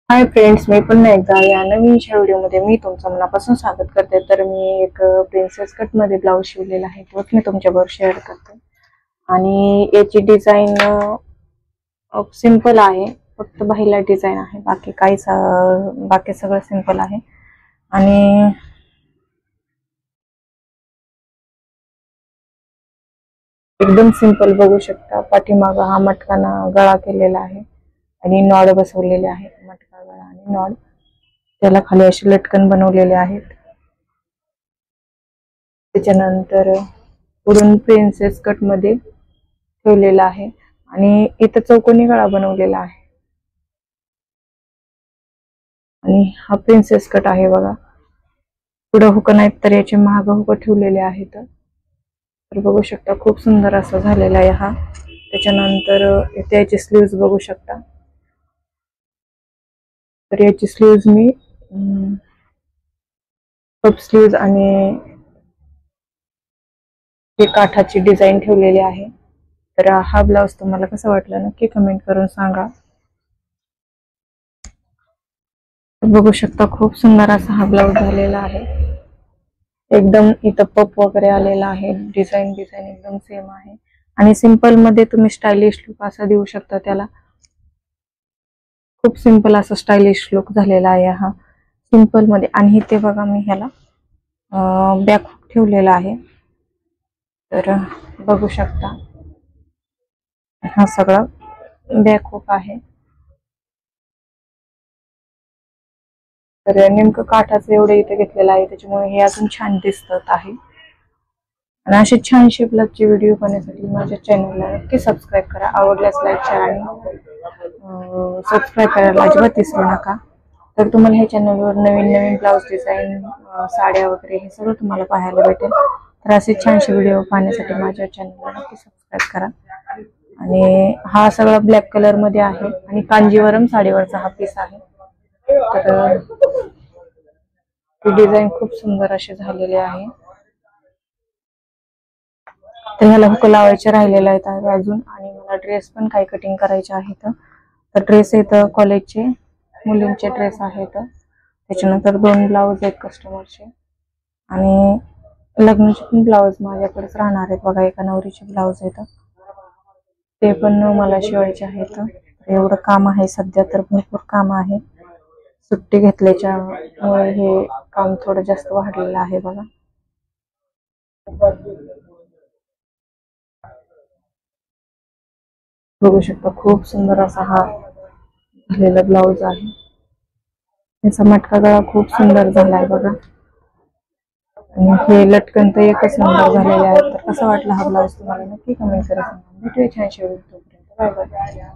Hi friends, मी पुन्हा एकदा या नवीनशा व्हिडिओमध्ये मी तुमचं मनापासून स्वागत करते. तर मी एक प्रिन्सेस कट मध्ये ब्लाऊज शिवलेला आहे, तोच मी तुमच्याबरोबर शेअर करते. आणि याची डिझाईन सिंपल आहे, फक्त बाहीला डिझाईन आहे, बाकी सगळं सिंपल आहे. आणि एकदम सिंपल बघू शकता. पाठीमागं हा मटकाना गळा केलेला आहे आणि नॉड बसवलेले आहे. मटका गळा आणि नॉड, त्याला खाली असे लटकन बनवलेले आहेत. त्याच्यानंतर पुढून प्रिन्सेस कट मध्ये ठेवलेला आहे आणि इथं चौकोनी गळा बनवलेला आहे. आणि हा प्रिन्सेस कट आहे बघा. पुढे हुक नाहीत तर याचे महाग हुक ठेवलेले आहेत. तर बघू शकता, खूप सुंदर असा झालेला आहे हा. त्याच्यानंतर इथे याची स्लीव्ज बघू शकता. तर याची स्लीव्ज मी पफ स्लीव्ज आणि हे काठाची डिझाईन ठेवलेली आहे. तर हा ब्लाउज तुम्हाला कसा वाटला नक्की कमेंट करून सांगा. बघू शकता, खूप सुंदर असा हा ब्लाउज झालेला आहे. एकदम इथं पफ वगैरे आलेला आहे. डिझाईन एकदम सेम आहे. आणि सिंपल मध्ये तुम्ही स्टायलिश लुक असा देऊ शकता त्याला. खूप सिंपल असा स्टायलिश लुक झालेला आहे हा सिंपल मध्ये. आणि इथे बघा, मी ह्याला बॅक हुक ठेवलेला आहे. तर बघू शकता, हा सगळा बॅक हुक आहे. तर नेमकं काठाचं एवढं इथे घेतलेलं आहे, त्याच्यामुळे हे अजून छान दिसत आहे. आणि असे छान ब्लाऊजचे व्हिडिओ पाहण्यासाठी माझ्या चॅनलला नक्की सबस्क्राईब करा. आवडल्यास लाईक करा आणि सबस्क्राईब करायला अजिबात विसरू नका. तर तुम्हाला ह्या चॅनलवर नवीन ब्लाऊज डिझाईन, साड्या वगैरे हे सगळं तुम्हाला पाहायला भेटेल. तर असे छानसे व्हिडिओ पाहण्यासाठी माझ्या चॅनलला नक्की सबस्क्राईब करा. आणि हा सगळा ब्लॅक कलर मध्ये आहे आणि कांजीवरम साडीवरचा हा पीस आहे. तर डिझाईन खूप सुंदर अशी झालेली आहे. तर ह्याला हुक लावायचे राहिलेले आहेत अजून. आणि मला ड्रेस पण काही कटिंग करायचे आहेत. तर ड्रेस इथं कॉलेजचे मुलींचे ड्रेस आहेत. त्याच्यानंतर 2 ब्लाऊज आहेत कस्टमरचे. आणि लग्नाचे पण ब्लाऊज माझ्याकडेच राहणार आहेत बघा. एका नवरीचे ब्लाऊज आहेत, ते पण मला शिवायचे आहेत. एवढं काम आहे सध्या, तर भरपूर काम आहे. सुट्टी घेतल्याच्यामुळे हे काम थोडं जास्त वाढलेलं आहे बघा. बघू शकता, खूप सुंदर असा हा झालेला ब्लाऊज आहे. याचा मटका गळा खूप सुंदर झालाय बघा. आणि हे लटकन तर एकच नंबर झालेले आहे. तर कसा वाटला हा ब्लाऊज तुम्हाला नक्की कमेंट करा. भेटूया छान शेवटी. Bye bye.